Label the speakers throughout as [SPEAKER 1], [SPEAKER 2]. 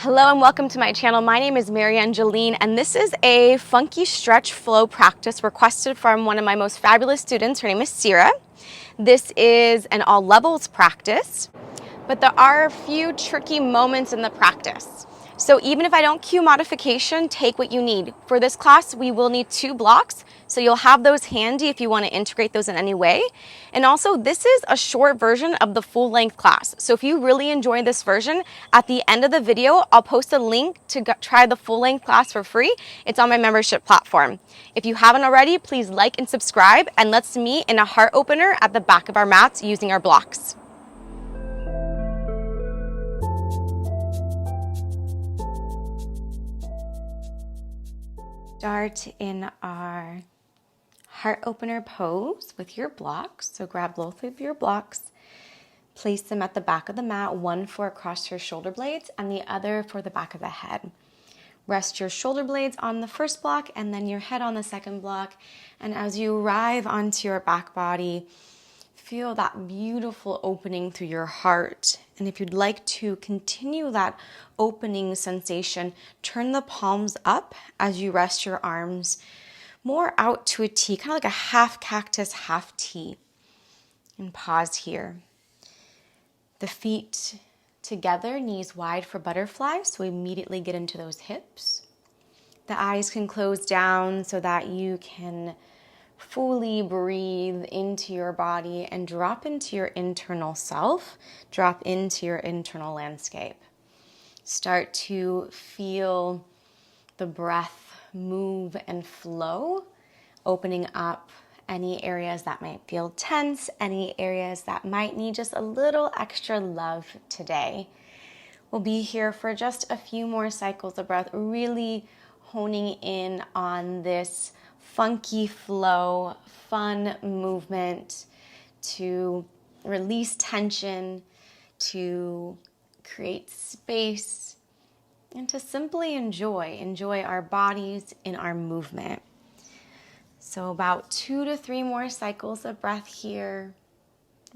[SPEAKER 1] Hello and welcome to my channel. My name is MaryAnngeline and this is a funky stretch flow practice requested from one of my most fabulous students. Her name is Sierra. This is an all levels practice, but there are a few tricky moments in the practice. So even if I don't cue modification, take what you need. For this class, we will need 2 blocks, so you'll have those handy if you want to integrate those in any way. And also, this is a short version of the full-length class. So if you really enjoy this version, at the end of the video, I'll post a link to try the full-length class for free. It's on my membership platform. If you haven't already, please like and subscribe, and let's meet in a heart opener at the back of our mats using our blocks. Start in our heart opener pose with your blocks. So grab both of your blocks, place them at the back of the mat, one for across your shoulder blades and the other for the back of the head. Rest your shoulder blades on the first block and then your head on the second block. And as you arrive onto your back body, feel that beautiful opening through your heart. And if you'd like to continue that opening sensation, turn the palms up as you rest your arms more out to a T, kind of like a half cactus, half T. And pause here. The feet together, knees wide for butterfly, so we immediately get into those hips. The eyes can close down so that you can fully breathe into your body and drop into your internal self, drop into your internal landscape. Start to feel the breath move and flow, opening up any areas that might feel tense, any areas that might need just a little extra love today. We'll be here for just a few more cycles of breath, really honing in on this funky flow, fun movement to release tension, to create space, and to simply enjoy our bodies in our movement. So about 2 to 3 more cycles of breath here.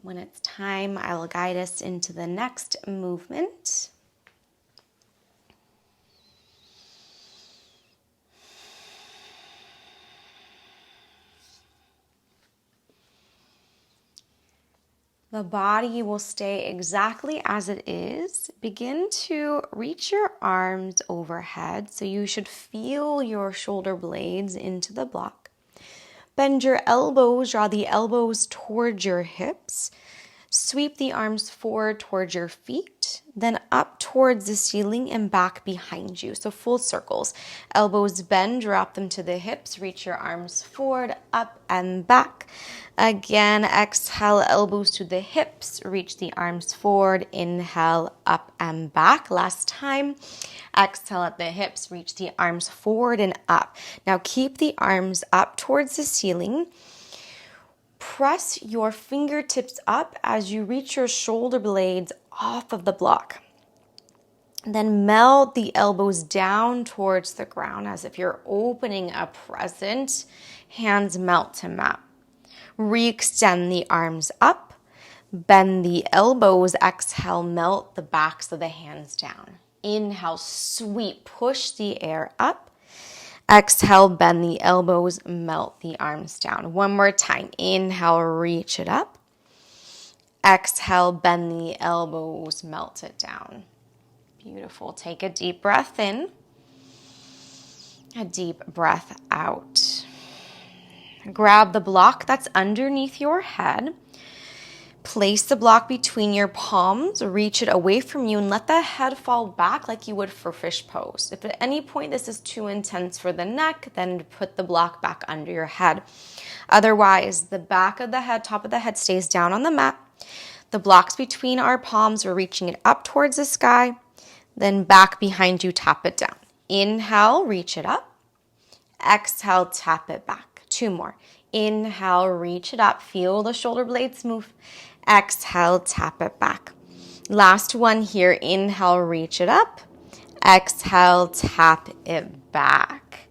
[SPEAKER 1] When it's time, I will guide us into the next movement. The body will stay exactly as it is. Begin to reach your arms overhead. So you should feel your shoulder blades into the block. Bend your elbows, draw the elbows towards your hips. Sweep the arms forward towards your feet, then up towards the ceiling and back behind you. So full circles. Elbows bend, drop them to the hips, reach your arms forward, up and back. Again, exhale, elbows to the hips, reach the arms forward, inhale, up and back. Last time, exhale at the hips, reach the arms forward and up. Now keep the arms up towards the ceiling. Press your fingertips up as you reach your shoulder blades off of the block. Then meld the elbows down towards the ground as if you're opening a present. Hands melt to mat. Re-extend the arms up. Bend the elbows. Exhale, melt the backs of the hands down. Inhale, sweep, push the air up. Exhale, bend the elbows, melt the arms down. One more time. Inhale, reach it up. Exhale, bend the elbows, melt it down. Beautiful. Take a deep breath in. A deep breath out. Grab the block that's underneath your head. Place the block between your palms, reach it away from you, and let the head fall back like you would for fish pose. If at any point this is too intense for the neck, then put the block back under your head. Otherwise, the back of the head, top of the head stays down on the mat. The blocks between our palms, we're reaching it up towards the sky, then back behind you, tap it down. Inhale, reach it up. Exhale, tap it back. 2 more. Inhale, reach it up. Feel the shoulder blades move. Exhale, tap it back. Last one here. Inhale, reach it up. Exhale, tap it back.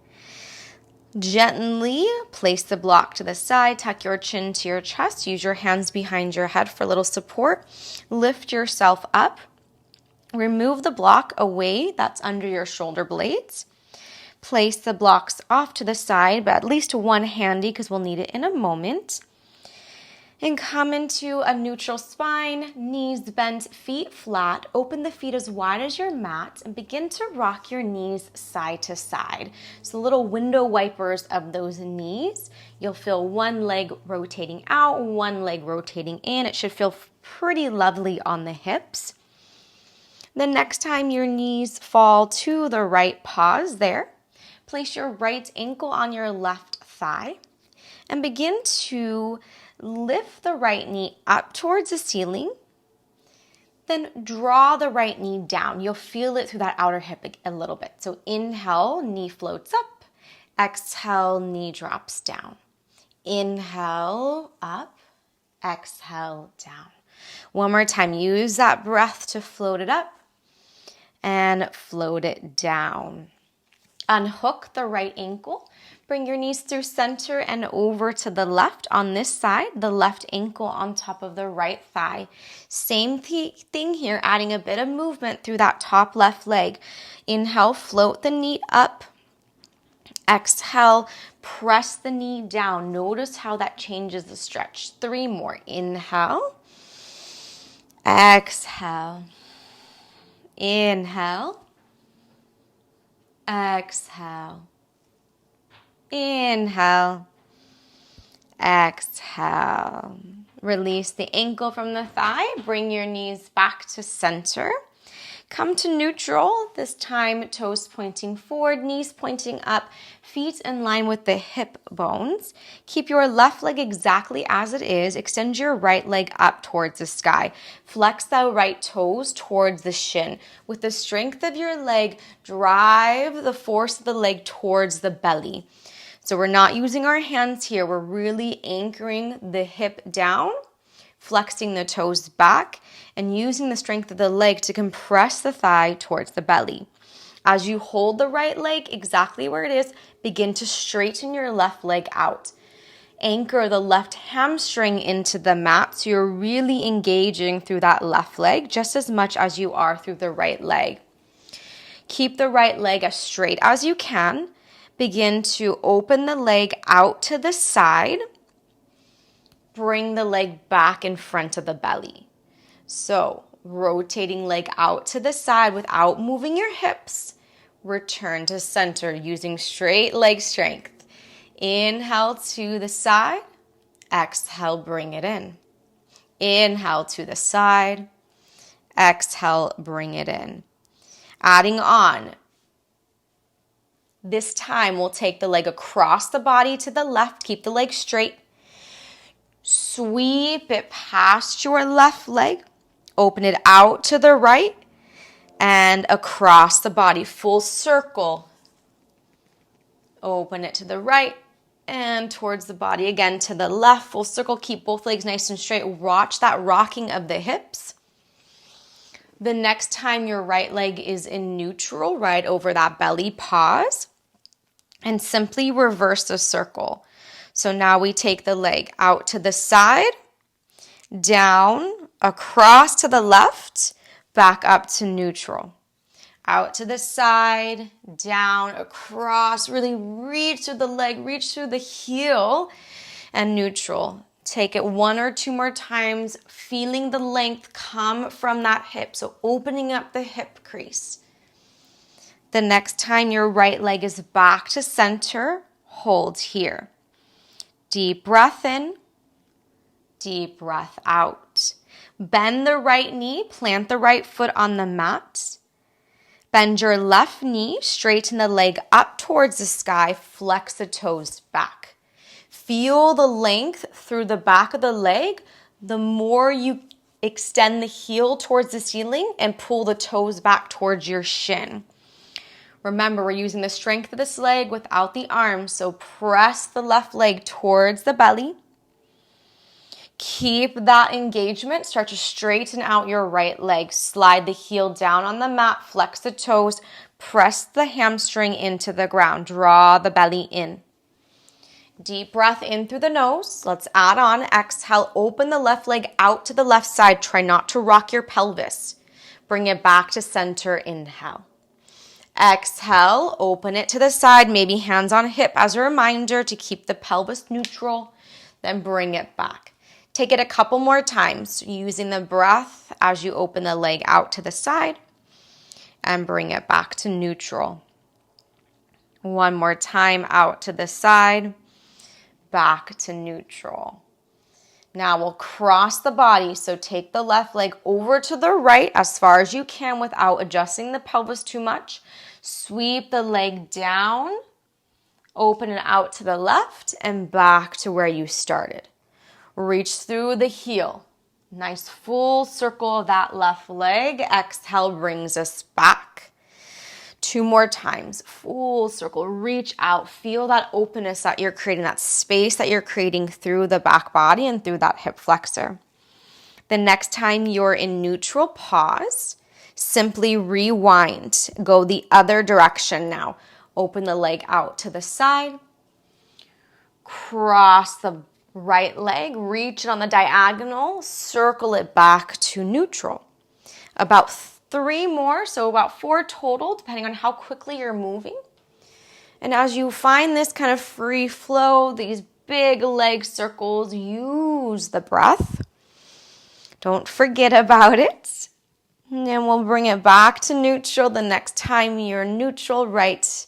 [SPEAKER 1] Gently place the block to the side. Tuck your chin to your chest. Use your hands behind your head for a little support. Lift yourself up. Remove the block away that's under your shoulder blades. Place the blocks off to the side, but at least one handy because we'll need it in a moment. And come into a neutral spine, knees bent, feet flat. Open the feet as wide as your mat and begin to rock your knees side to side. So little window wipers of those knees. You'll feel one leg rotating out, one leg rotating in. It should feel pretty lovely on the hips. The next time your knees fall to the right, pause there. Place your right ankle on your left thigh and begin to lift the right knee up towards the ceiling. Then draw the right knee down. You'll feel it through that outer hip a little bit. So inhale, knee floats up. Exhale, knee drops down. Inhale, up. Exhale, down. One more time. Use that breath to float it up and float it down. Unhook the right ankle. Bring your knees through center and over to the left on this side, the left ankle on top of the right thigh. Same thing here, adding a bit of movement through that top left leg. Inhale, float the knee up. Exhale, press the knee down. Notice how that changes the stretch. 3 more. Inhale. Exhale. Inhale. Exhale. Inhale. Exhale. Release the ankle from the thigh. Bring your knees back to center. Come to neutral. This time, toes pointing forward, knees pointing up, feet in line with the hip bones. Keep your left leg exactly as it is. Extend your right leg up towards the sky. Flex the right toes towards the shin. With the strength of your leg, drive the force of the leg towards the belly. So we're not using our hands here. We're really anchoring the hip down, flexing the toes back, and using the strength of the leg to compress the thigh towards the belly. As you hold the right leg exactly where it is, begin to straighten your left leg out. Anchor the left hamstring into the mat so you're really engaging through that left leg just as much as you are through the right leg. Keep the right leg as straight as you can. Begin to open the leg out to the side. Bring the leg back in front of the belly. So, rotating leg out to the side without moving your hips. Return to center using straight leg strength. Inhale to the side. Exhale, bring it in. Inhale to the side. Exhale, bring it in. Adding on. This time, we'll take the leg across the body to the left. Keep the leg straight. Sweep it past your left leg. Open it out to the right and across the body. Full circle. Open it to the right and towards the body. Again, to the left. Full circle. Keep both legs nice and straight. Watch that rocking of the hips. The next time your right leg is in neutral, right over that belly, pause and simply reverse the circle. So now we take the leg out to the side, down, across to the left, back up to neutral. Out to the side, down, across, really reach through the leg, reach through the heel, and neutral. Take it 1 or 2 more times, feeling the length come from that hip. So opening up the hip crease. The next time your right leg is back to center, hold here. Deep breath in, deep breath out. Bend the right knee, plant the right foot on the mat. Bend your left knee, straighten the leg up towards the sky, flex the toes back. Feel the length through the back of the leg. The more you extend the heel towards the ceiling and pull the toes back towards your shin. Remember, we're using the strength of this leg without the arms, so press the left leg towards the belly. Keep that engagement. Start to straighten out your right leg. Slide the heel down on the mat, flex the toes, press the hamstring into the ground. Draw the belly in. Deep breath in through the nose. Let's add on. Exhale, open the left leg out to the left side. Try not to rock your pelvis. Bring it back to center, inhale. Exhale, open it to the side, maybe hands on hip as a reminder to keep the pelvis neutral, then bring it back. Take it a couple more times using the breath as you open the leg out to the side and bring it back to neutral. One more time, out to the side, back to neutral. Now we'll cross the body, so take the left leg over to the right as far as you can without adjusting the pelvis too much. Sweep the leg down, open it out to the left and back to where you started. Reach through the heel. Nice full circle of that left leg. Exhale brings us back. 2 more times, full circle, reach out, feel that openness that you're creating, that space that you're creating through the back body and through that hip flexor. The next time you're in neutral, pause, simply rewind, go the other direction now. Open the leg out to the side, cross the right leg, reach it on the diagonal, circle it back to neutral. About 3 more, so about 4 total, depending on how quickly you're moving. And as you find this kind of free flow, these big leg circles, use the breath. Don't forget about it. And then we'll bring it back to neutral the next time you're neutral, right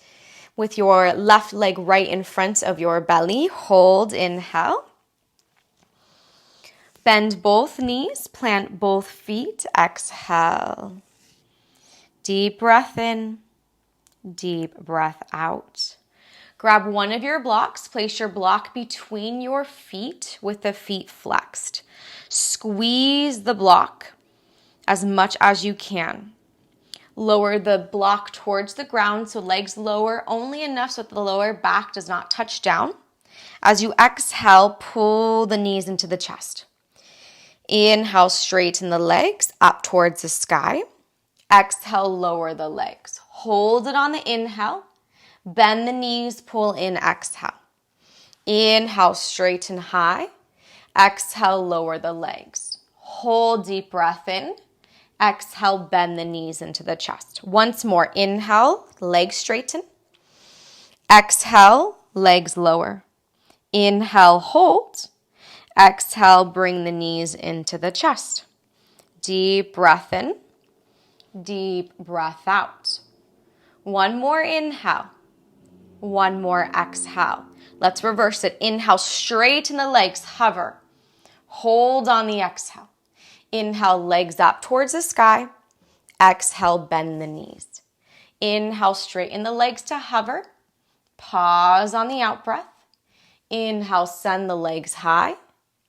[SPEAKER 1] with your left leg right in front of your belly. Hold, inhale. Bend both knees, plant both feet, exhale. Deep breath in, deep breath out. Grab one of your blocks, place your block between your feet with the feet flexed. Squeeze the block as much as you can. Lower the block towards the ground, so legs lower only enough so that the lower back does not touch down. As you exhale, pull the knees into the chest. Inhale, straighten the legs up towards the sky. Exhale, lower the legs. Hold it on the inhale. Bend the knees, pull in, exhale. Inhale, straighten high. Exhale, lower the legs. Hold, deep breath in. Exhale, bend the knees into the chest. Once more, inhale, legs straighten. Exhale, legs lower. Inhale, hold. Exhale, bring the knees into the chest. Deep breath in. Deep breath out. One more inhale. One more exhale. Let's reverse it. Inhale, straighten the legs, hover. Hold on the exhale. Inhale, legs up towards the sky. Exhale, bend the knees. Inhale, straighten the legs to hover. Pause on the out breath. Inhale, send the legs high.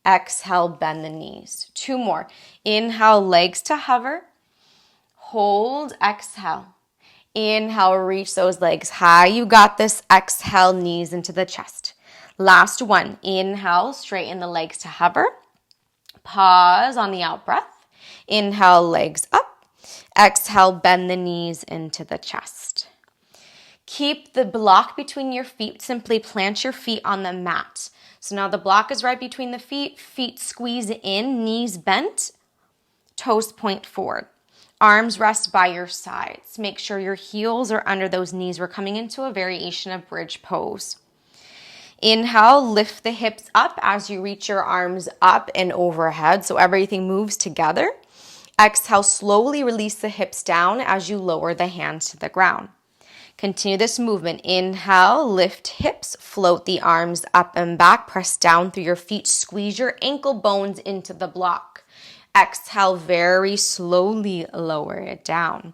[SPEAKER 1] Exhale, bend the knees. 2 more. Inhale, legs to hover. Hold, exhale. Inhale, reach those legs high. You got this. Exhale, knees into the chest. Last one. Inhale, straighten the legs to hover. Pause on the out breath. Inhale, legs up. Exhale, bend the knees into the chest. Keep the block between your feet. Simply plant your feet on the mat. So now the block is right between the feet. Feet squeeze in, knees bent, toes point forward. Arms rest by your sides. Make sure your heels are under those knees. We're coming into a variation of bridge pose. Inhale, lift the hips up as you reach your arms up and overhead so everything moves together. Exhale, slowly release the hips down as you lower the hands to the ground. Continue this movement. Inhale, lift hips, float the arms up and back, press down through your feet, squeeze your ankle bones into the block. Exhale, very slowly lower it down.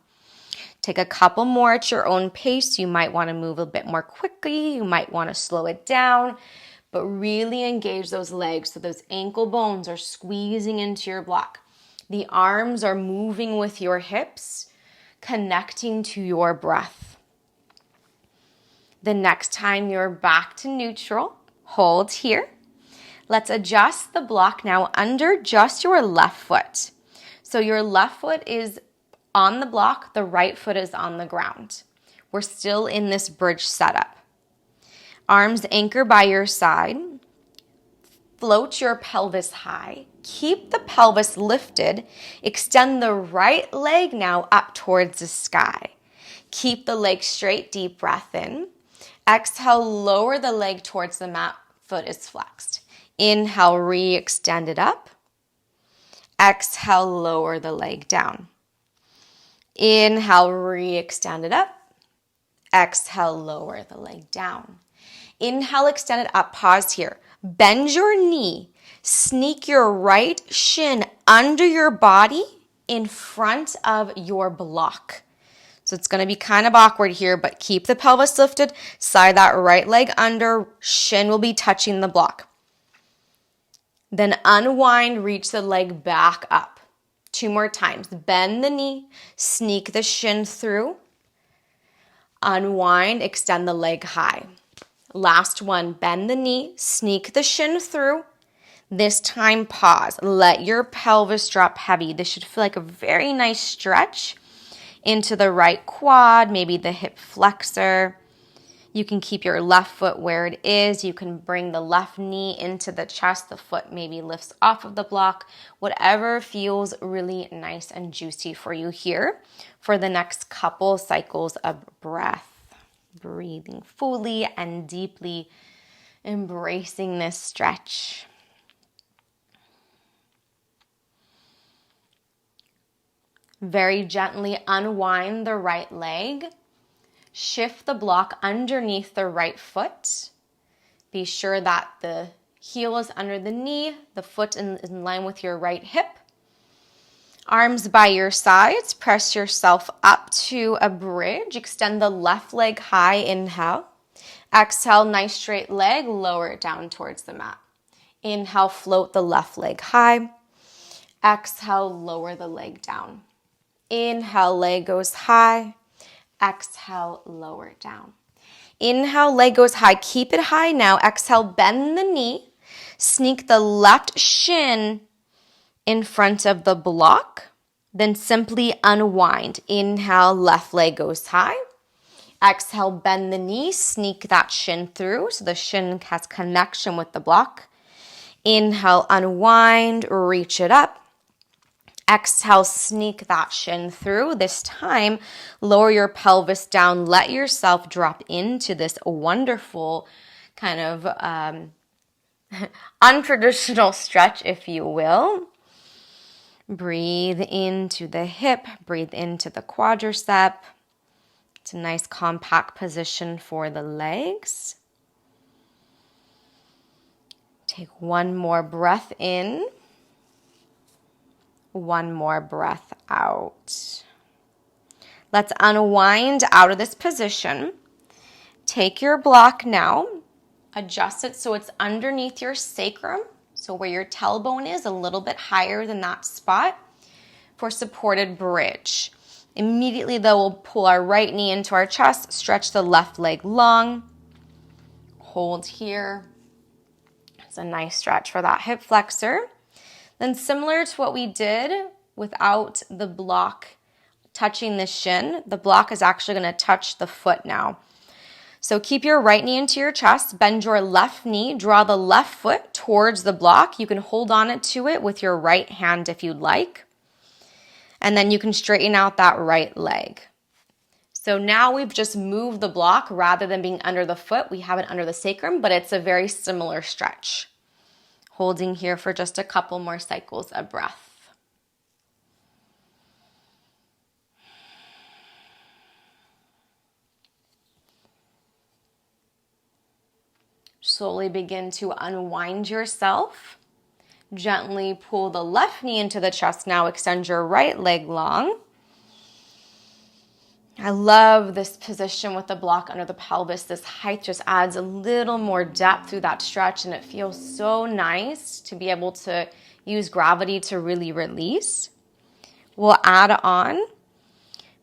[SPEAKER 1] Take a couple more at your own pace. You might want to move a bit more quickly. You might want to slow it down, but really engage those legs so those ankle bones are squeezing into your block. The arms are moving with your hips, connecting to your breath. The next time you're back to neutral, hold here. Let's adjust the block now under just your left foot. So your left foot is on the block, the right foot is on the ground. We're still in this bridge setup. Arms anchor by your side. Float your pelvis high. Keep the pelvis lifted. Extend the right leg now up towards the sky. Keep the leg straight, deep breath in. Exhale, lower the leg towards the mat, foot is flexed. Inhale, re-extend it up. Exhale, lower the leg down. Inhale, re-extend it up. Exhale, lower the leg down. Inhale, extend it up, pause here. Bend your knee, sneak your right shin under your body in front of your block. So it's going to be kind of awkward here, but keep the pelvis lifted, slide that right leg under, shin will be touching the block. Then unwind, reach the leg back up. 2 more times. Bend the knee, sneak the shin through, unwind, extend the leg high. Last one, bend the knee, sneak the shin through. This time, pause. Let your pelvis drop heavy. This should feel like a very nice stretch into the right quad, maybe the hip flexor. You can keep your left foot where it is. You can bring the left knee into the chest. The foot maybe lifts off of the block. Whatever feels really nice and juicy for you here for the next couple cycles of breath. Breathing fully and deeply, embracing this stretch. Very gently unwind the right leg. Shift the block underneath the right foot. Be sure that the heel is under the knee, the foot is in line with your right hip. Arms by your sides, press yourself up to a bridge. Extend the left leg high, inhale. Exhale, nice straight leg, lower it down towards the mat. Inhale, float the left leg high. Exhale, lower the leg down. Inhale, leg goes high. Exhale, lower it down. Inhale, leg goes high. Keep it high now. Exhale, bend the knee. Sneak the left shin in front of the block. Then simply unwind. Inhale, left leg goes high. Exhale, bend the knee. Sneak that shin through so the shin has connection with the block. Inhale, unwind, reach it up. Exhale, sneak that shin through. This time, lower your pelvis down. Let yourself drop into this wonderful kind of untraditional stretch, if you will. Breathe into the hip. Breathe into the quadricep. It's a nice compact position for the legs. Take one more breath in. One more breath out. Let's unwind out of this position. Take your block now. Adjust it so it's underneath your sacrum. So where your tailbone is, a little bit higher than that spot for supported bridge. Immediately though, we'll pull our right knee into our chest, stretch the left leg long. Hold here. It's a nice stretch for that hip flexor. Then similar to what we did without the block touching the shin, the block is actually going to touch the foot now. So keep your right knee into your chest, bend your left knee, draw the left foot towards the block. You can hold on to it with your right hand if you'd like. And then you can straighten out that right leg. So now we've just moved the block rather than being under the foot. We have it under the sacrum, but it's a very similar stretch. Holding here for just a couple more cycles of breath. Slowly begin to unwind yourself. Gently pull the left knee into the chest now. Extend your right leg long. I love this position with the block under the pelvis. This height just adds a little more depth through that stretch, and it feels so nice to be able to use gravity to really release. We'll add on.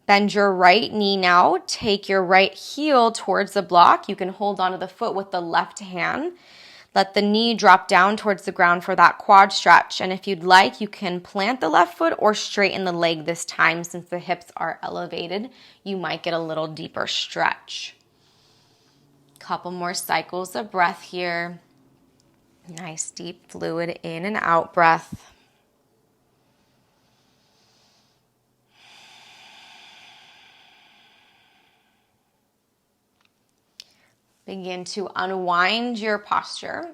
[SPEAKER 1] Bend your right knee now. Take your right heel towards the block. You can hold onto the foot with the left hand. Let the knee drop down towards the ground for that quad stretch. And if you'd like, you can plant the left foot or straighten the leg this time. Since the hips are elevated, you might get a little deeper stretch. Couple more cycles of breath here. Nice deep fluid in and out breath. Begin to unwind your posture.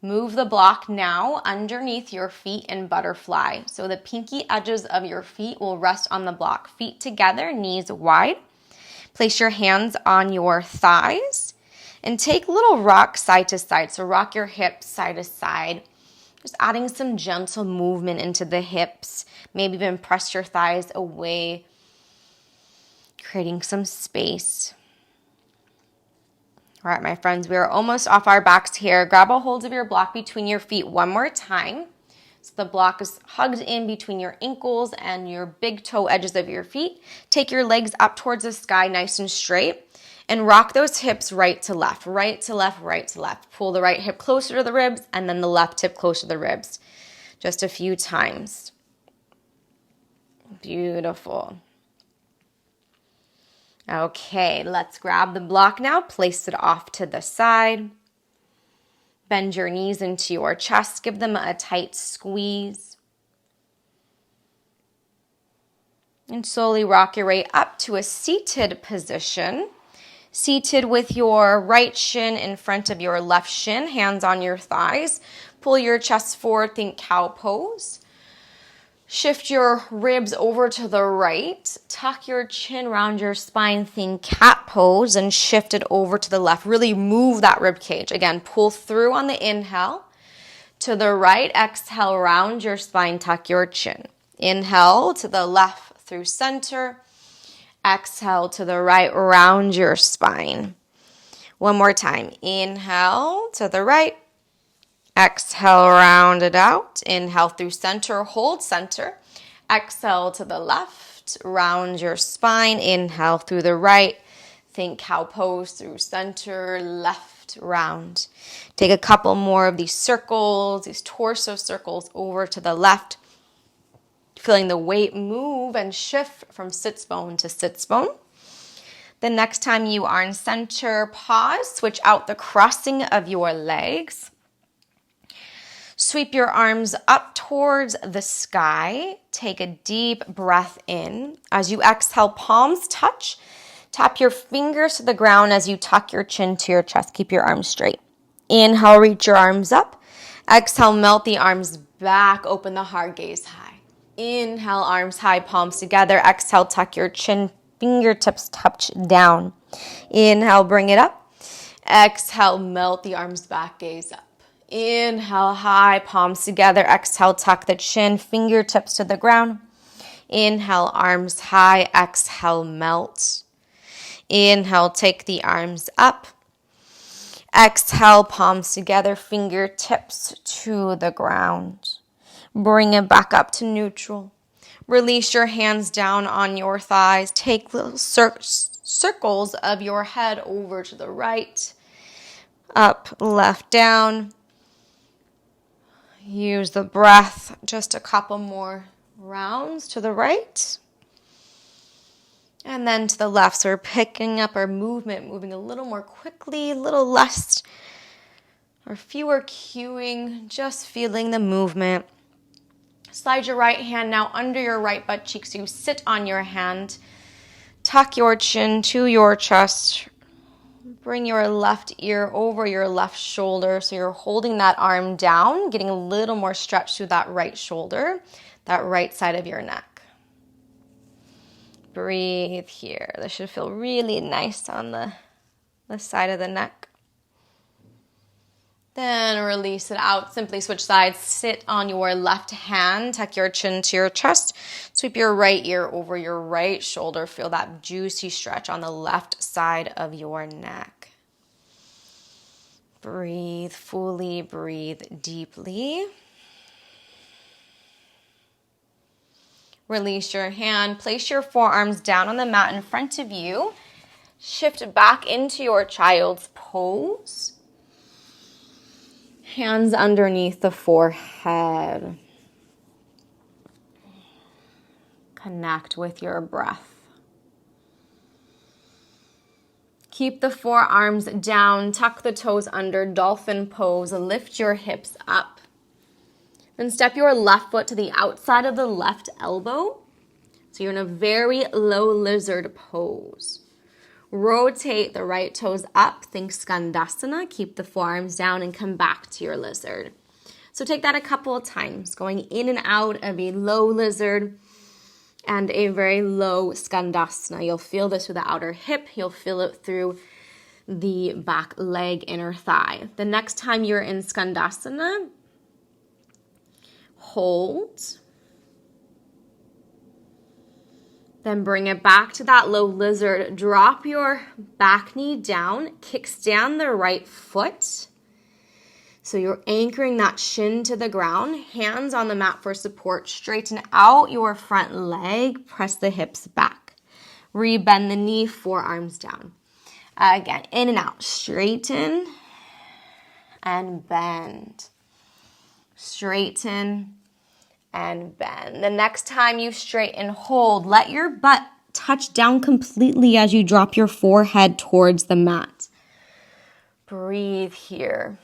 [SPEAKER 1] Move the block now underneath your feet in butterfly. So the pinky edges of your feet will rest on the block. Feet together, knees wide. Place your hands on your thighs and take little rock side to side. So rock your hips side to side. Just adding some gentle movement into the hips. Maybe even press your thighs away, creating some space. All right, my friends, we are almost off our backs here. Grab a hold of your block between your feet one more time. So the block is hugged in between your ankles and your big toe edges of your feet. Take your legs up towards the sky nice and straight and rock those hips right to left, right to left, right to left. Pull the right hip closer to the ribs and then the left hip closer to the ribs. Just a few times. Beautiful. Okay, let's grab the block now. Place it off to the side. Bend your knees into your chest. Give them a tight squeeze. And slowly rock your way up to a seated position. Seated with your right shin in front of your left shin. Hands on your thighs. Pull your chest forward. Think cow pose. Shift your ribs over to the right. Tuck your chin around your spine. Think cat pose and shift it over to the left. Really move that rib cage. Again, pull through on the inhale. To the right, exhale, round your spine, tuck your chin. Inhale to the left through center. Exhale to the right, round your spine. One more time. Inhale to the right. Exhale, round it out. Inhale through center, hold center. Exhale to the left, round your spine. Inhale through the right. Think cow pose through center, left, round. Take a couple more of these circles, these torso circles over to the left. Feeling the weight move and shift from sits bone to sits bone. The next time you are in center, pause, switch out the crossing of your legs. Sweep your arms up towards the sky. Take a deep breath in. As you exhale, palms touch. Tap your fingers to the ground as you tuck your chin to your chest. Keep your arms straight. Inhale, reach your arms up. Exhale, melt the arms back. Open the heart, gaze high. Inhale, arms high, palms together. Exhale, tuck your chin, fingertips touch down. Inhale, bring it up. Exhale, melt the arms back, gaze up. Inhale, high, palms together. Exhale, tuck the chin, fingertips to the ground. Inhale, arms high. Exhale, melt. Inhale, take the arms up. Exhale, palms together, fingertips to the ground. Bring it back up to neutral. Release your hands down on your thighs. Take little circles of your head over to the right. Up, left, down. Use the breath, just a couple more rounds to the right. And then to the left. So we're picking up our movement, moving a little more quickly, a little less or fewer cueing, just feeling the movement. Slide your right hand now under your right butt cheek so you sit on your hand. Tuck your chin to your chest. Bring your left ear over your left shoulder so you're holding that arm down, getting a little more stretch through that right shoulder, that right side of your neck. Breathe here. This should feel really nice on the side of the neck. Then release it out. Simply switch sides. Sit on your left hand. Tuck your chin to your chest. Sweep your right ear over your right shoulder. Feel that juicy stretch on the left side of your neck. Breathe fully. Breathe deeply. Release your hand. Place your forearms down on the mat in front of you. Shift back into your child's pose. Hands underneath the forehead. Connect with your breath. Keep the forearms down, tuck the toes under, dolphin pose, lift your hips up. Then step your left foot to the outside of the left elbow. So you're in a very low lizard pose. Rotate the right toes up, think Skandasana, keep the forearms down and come back to your lizard. So take that a couple of times, going in and out of a low lizard and a very low Skandasana. You'll feel this through the outer hip, you'll feel it through the back leg, inner thigh. The next time you're in Skandasana, hold. Then bring it back to that low lizard. Drop your back knee down, kickstand the right foot. So you're anchoring that shin to the ground, hands on the mat for support. Straighten out your front leg, press the hips back. Rebend the knee, forearms down. Again, in and out, straighten and bend. Straighten and bend. The next time you straighten, hold. Let your butt touch down completely as you drop your forehead towards the mat. Breathe here.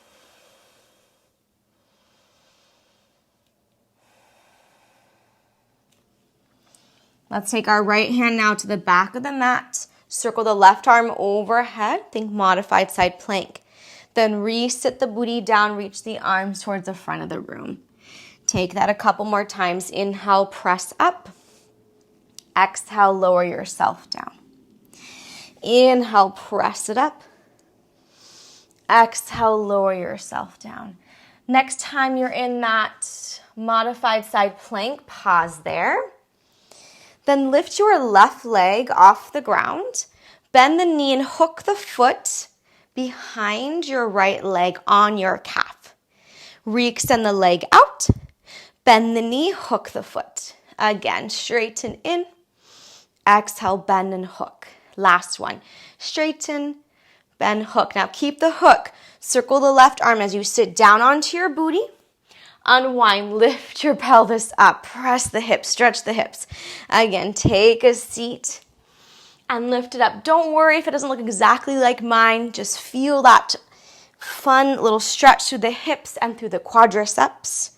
[SPEAKER 1] Let's take our right hand now to the back of the mat. Circle the left arm overhead. Think modified side plank. Then reset the booty down, reach the arms towards the front of the room. Take that a couple more times. Inhale, press up. Exhale, lower yourself down. Inhale, press it up. Exhale, lower yourself down. Next time you're in that modified side plank, pause there. Then lift your left leg off the ground. Bend the knee and hook the foot behind your right leg on your calf. Re-extend the leg out. Bend the knee, hook the foot. Again, straighten in. Exhale, bend and hook. Last one. Straighten, bend, hook. Now keep the hook. Circle the left arm as you sit down onto your booty. Unwind, lift your pelvis up. Press the hips, stretch the hips. Again, take a seat and lift it up. Don't worry if it doesn't look exactly like mine. Just feel that fun little stretch through the hips and through the quadriceps.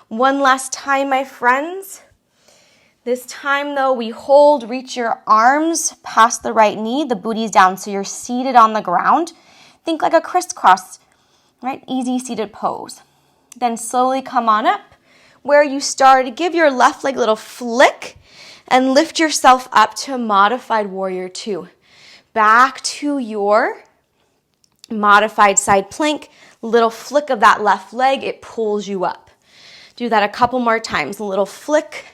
[SPEAKER 1] One last time, my friends. This time, though, we hold, reach your arms past the right knee. The booty's down, so you're seated on the ground. Think like a crisscross, right? Easy seated pose. Then slowly come on up where you started. Give your left leg a little flick and lift yourself up to a modified warrior two. Back to your modified side plank. Little flick of that left leg, it pulls you up. Do that a couple more times. A little flick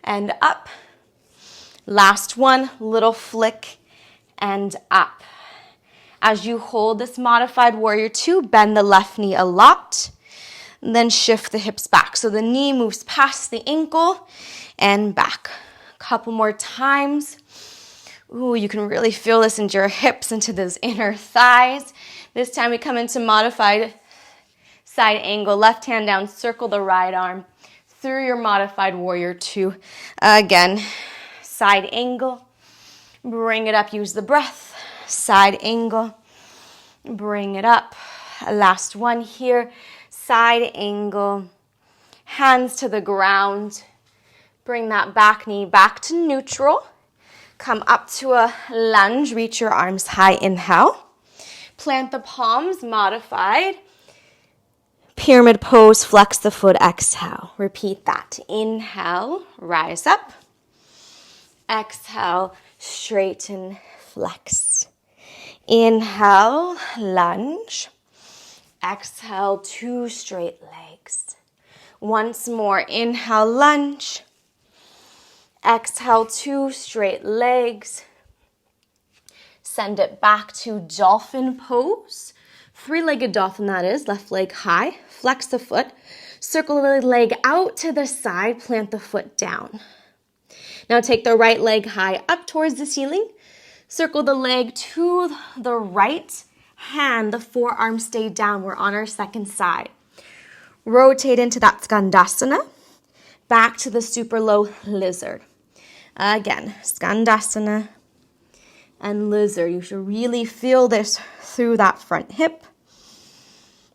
[SPEAKER 1] and up. Last one, little flick and up. As you hold this modified warrior two, bend the left knee a lot. And then shift the hips back. So the knee moves past the ankle and back. A couple more times. Ooh, you can really feel this into your hips, into those inner thighs. This time we come into modified side angle. Left hand down, circle the right arm through your modified warrior two. Again, side angle. Bring it up, use the breath. Side angle. Bring it up. Last one here. Side angle, hands to the ground. Bring that back knee back to neutral. Come up to a lunge, reach your arms high, inhale. Plant the palms, modified. Pyramid pose, flex the foot, exhale. Repeat that. Inhale, rise up. Exhale, straighten, flex. Inhale, lunge. Exhale, two straight legs. Once more, inhale, lunge. Exhale, two straight legs. Send it back to dolphin pose. Three-legged dolphin, that is. Left leg high. Flex the foot. Circle the leg out to the side. Plant the foot down. Now take the right leg high up towards the ceiling. Circle the leg to the right. Hand, the forearm stay down. We're on our second side. Rotate into that Skandasana. Back to the super low lizard. Again, Skandasana. and lizard. You should really feel this through that front hip.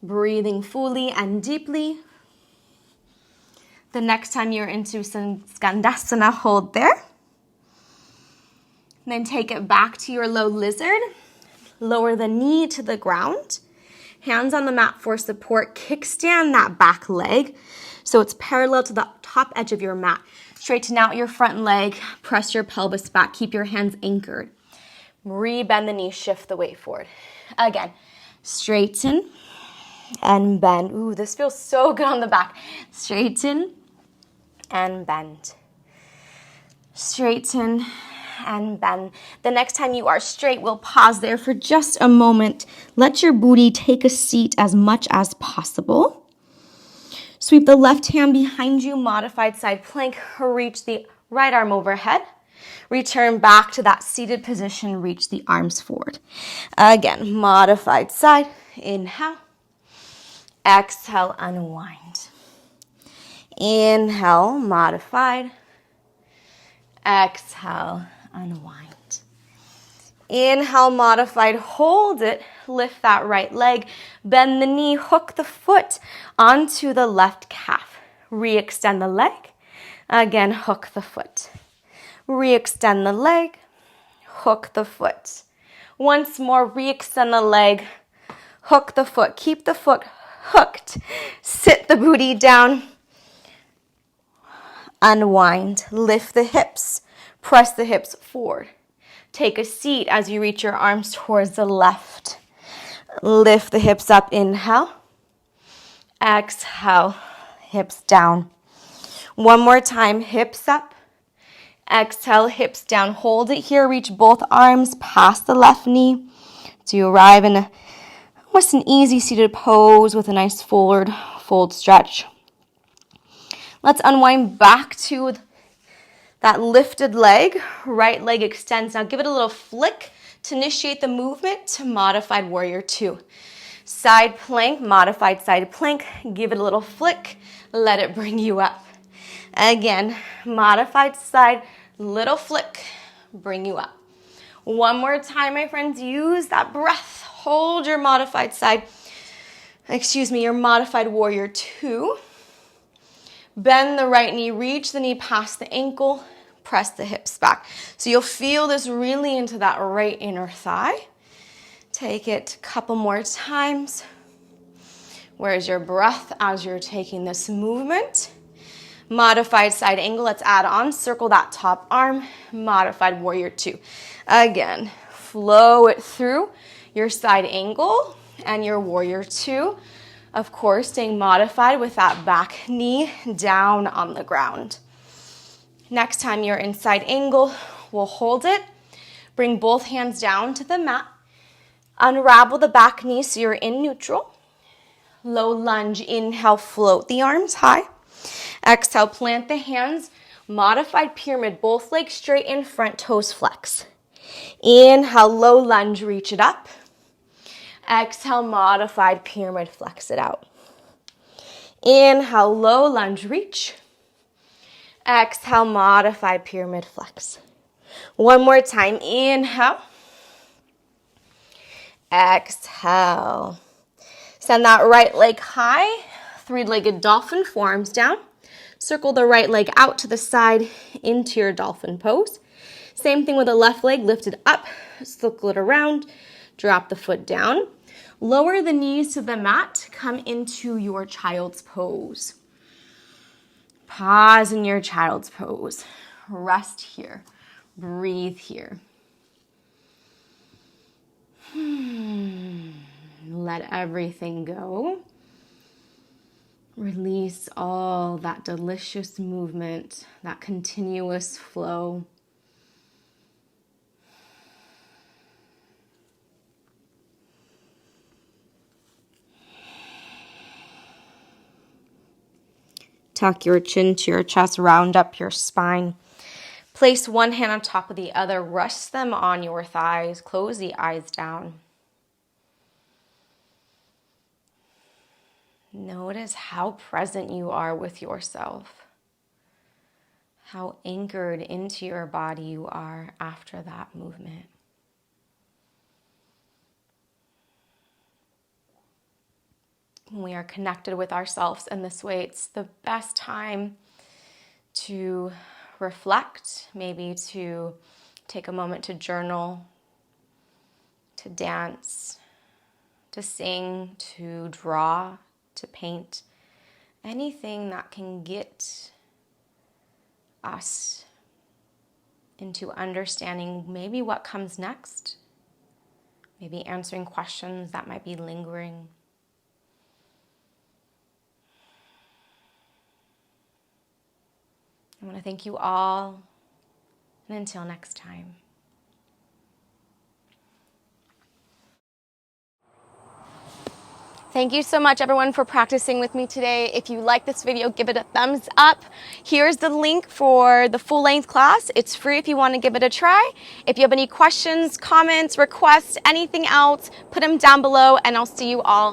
[SPEAKER 1] Breathing fully and deeply. The next time you're into Skandasana, hold there. Then take it back to your low lizard. Lower the knee to the ground. Hands on the mat for support. Kickstand that back leg so it's parallel to the top edge of your mat. Straighten out your front leg. Press your pelvis back. Keep your hands anchored. Re-bend the knee. Shift the weight forward. Again, straighten and bend. Ooh, this feels so good on the back. Straighten and bend. Straighten and bend. The next time you are straight, we'll pause there for just a moment. Let your booty take a seat as much as possible. Sweep the left hand behind you, modified side plank. Reach the right arm overhead. Return back to that seated position. Reach the arms forward. Again, modified side. Inhale. Exhale, unwind. Inhale, modified. Exhale, unwind. Inhale, modified. Hold it. Lift that right leg. Bend the knee. Hook the foot onto the left calf. Re-extend the leg. Again, hook the foot. Re-extend the leg. Hook the foot. Once more, re-extend the leg. Hook the foot. Keep the foot hooked. Sit the booty down. Unwind. Lift the hips. Press the hips forward. Take a seat as you reach your arms towards the left. Lift the hips up. Inhale. Exhale. Hips down. One more time. Hips up. Exhale. Hips down. Hold it here. Reach both arms past the left knee to arrive in almost an easy seated pose with a nice forward fold stretch. Let's unwind back to that lifted leg. Right leg extends. Now give it a little flick to initiate the movement to modified warrior two. Side plank, modified side plank. Give it a little flick. Let it bring you up. Again, modified side, little flick, bring you up. One more time, my friends. Use that breath. Hold your modified side. Your modified warrior two. Bend the right knee, reach the knee past the ankle, press the hips back. So you'll feel this really into that right inner thigh. Take it a couple more times. Where's your breath as you're taking this movement? Modified side angle, let's add on. Circle that top arm, modified warrior two. Again, flow it through your side angle and your warrior two. Of course, staying modified with that back knee down on the ground. Next time you're in side angle, we'll hold it. Bring both hands down to the mat. Unravel the back knee so you're in neutral. Low lunge, inhale, float the arms high. Exhale, plant the hands. Modified pyramid, both legs straight in, front toes flex. Inhale, low lunge, reach it up. Exhale, modified pyramid, flex it out. Inhale, low lunge, reach. Exhale, modified pyramid, flex. One more time, inhale. Exhale. Send that right leg high, three-legged dolphin, forearms down. Circle the right leg out to the side into your dolphin pose. Same thing with the left leg, lifted up, circle it around, drop the foot down. Lower the knees to the mat, come into your child's pose. Pause in your child's pose. Rest here. Breathe here. Let everything go. Release all that delicious movement, that continuous flow. Tuck your chin to your chest, round up your spine. Place one hand on top of the other, rest them on your thighs, close the eyes down. Notice how present you are with yourself, how anchored into your body you are after that movement. when we are connected with ourselves in this way, it's the best time to reflect, maybe to take a moment to journal, to dance, to sing, to draw, to paint, anything that can get us into understanding maybe what comes next, maybe answering questions that might be lingering. I want to thank you all, and until next time. Thank you so much, everyone, for practicing with me today. If you like this video, give it a thumbs up. Here's the link for the full-length class. It's free if you want to give it a try. If you have any questions, comments, requests, anything else, put them down below, and I'll see you all